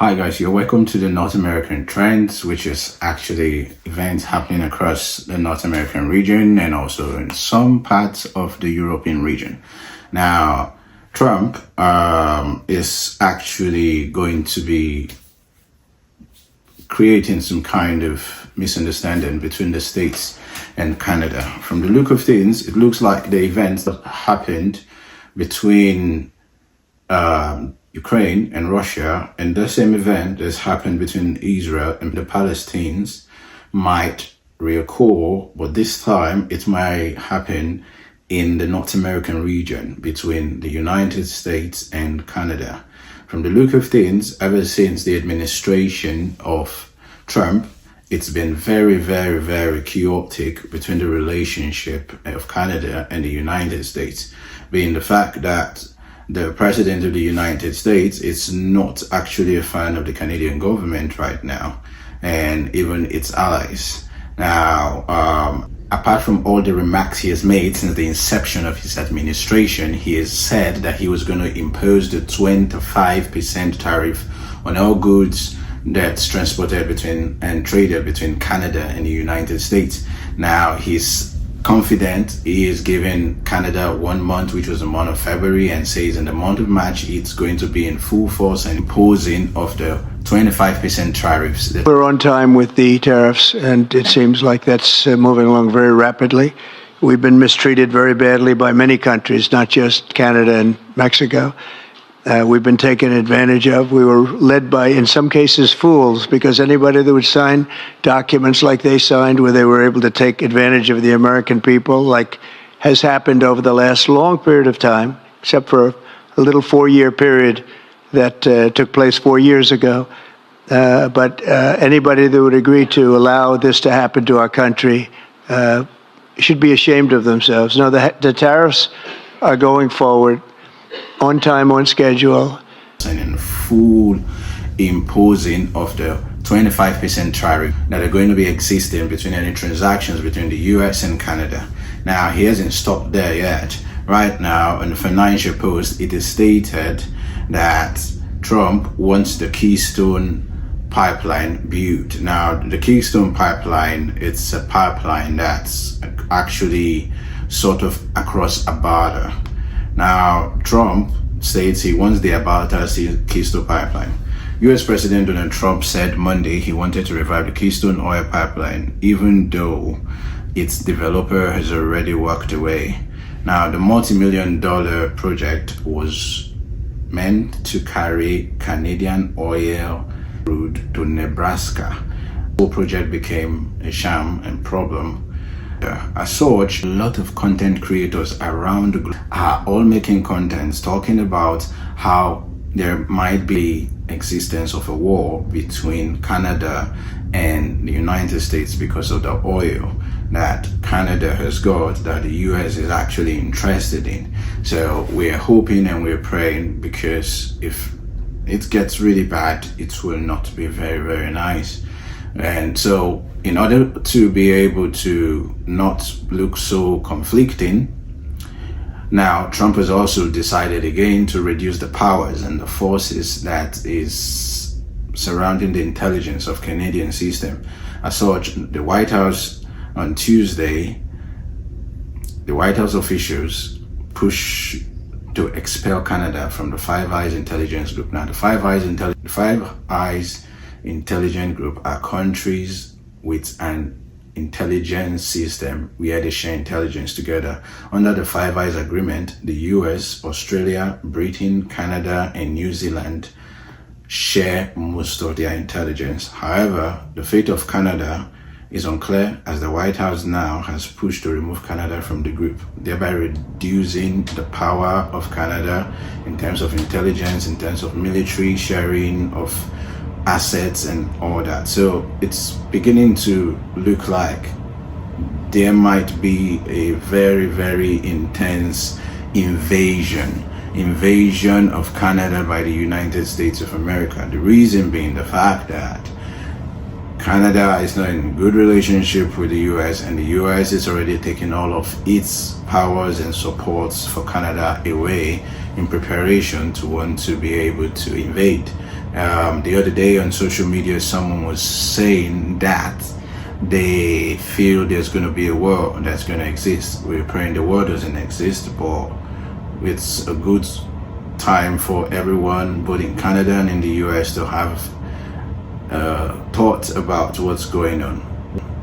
Hi guys, you're welcome to the North American Trends, which is actually events happening across the North American region and also in some parts of the European region. Now, Trump is actually going to be creating some kind of misunderstanding between the States and Canada. From the look of things, it looks like the events that happened between Ukraine and Russia, and the same event that's happened between Israel and the Palestinians might reoccur, but this time it might happen in the North American region between the United States and Canada. From the look of things, ever since the administration of Trump, it's been very, very, very chaotic between the relationship of Canada and the United States, being the fact that the president of the United States is not actually a fan of the Canadian government right now, and even its allies. Now, apart from all the remarks he has made since the inception of his administration, he has said that he was going to impose the 25% tariff on all goods that's transported between and traded between Canada and the United States. Now, he's confident he is giving Canada 1 month, which was the month of February, and says in the month of March it's going to be in full force and imposing of the 25% tariffs. We're on time with the tariffs, and it seems like that's moving along very rapidly. We've been mistreated very badly by many countries, not just Canada and Mexico. We've been taken advantage of. We were led by, in some cases, fools, because anybody that would sign documents like they signed, where they were able to take advantage of the American people, like has happened over the last long period of time, except for a little 4-year period that took place 4 years ago. But anybody that would agree to allow this to happen to our country should be ashamed of themselves. No, the tariffs are going forward on time, on schedule. And in full imposing of the 25% tariff that are going to be existing between any transactions between the US and Canada. Now, he hasn't stopped there yet. Right now, in the Financial Post, it is stated that Trump wants the Keystone pipeline built. Now, the Keystone pipeline, it's a pipeline that's actually sort of across a border. Now, Trump states he wants the Alberta Keystone pipeline. U.S. President Donald Trump said Monday he wanted to revive the Keystone oil pipeline, even though its developer has already walked away. Now, the multi-million-dollar project was meant to carry Canadian oil crude to Nebraska. The whole project became a sham and problem. As such, a lot of content creators around the globe are all making contents talking about how there might be existence of a war between Canada and the United States because of the oil that Canada has got that the US is actually interested in. So we're hoping and we're praying, because if it gets really bad, it will not be very, very nice. And so in order to be able to not look so conflicting, now Trump has also decided again to reduce the powers and the forces that is surrounding the intelligence of Canadian system. As such, the White House on Tuesday, the White House officials push to expel Canada from the Five Eyes intelligence group. Now, the Five Eyes intelligence group are countries with an intelligence system where they share intelligence together. Under the Five Eyes agreement, the US, Australia, Britain, Canada, and New Zealand share most of their intelligence. However, the fate of Canada is unclear, as the White House now has pushed to remove Canada from the group, thereby reducing the power of Canada in terms of intelligence, in terms of military sharing of assets and all that. So it's beginning to look like there might be a very, very intense invasion of Canada by the United States of America. The reason being the fact that Canada is not in good relationship with the US, and the US is already taking all of its powers and supports for Canada away in preparation to want to be able to invade. The other day on social media, someone was saying that they feel there's going to be a war that's going to exist. We're praying the war doesn't exist, but it's a good time for everyone, both in Canada and in the US, to have thoughts about what's going on.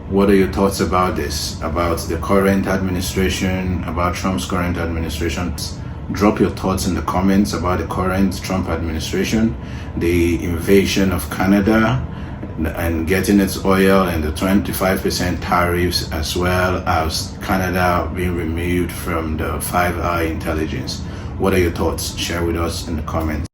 What are your thoughts about this, about the current administration, about Trump's current administration? Drop your thoughts in the comments about the current Trump administration, the invasion of Canada and getting its oil, and the 25% tariffs, as well as Canada being removed from the Five Eye intelligence. What are your thoughts? Share with us in the comments.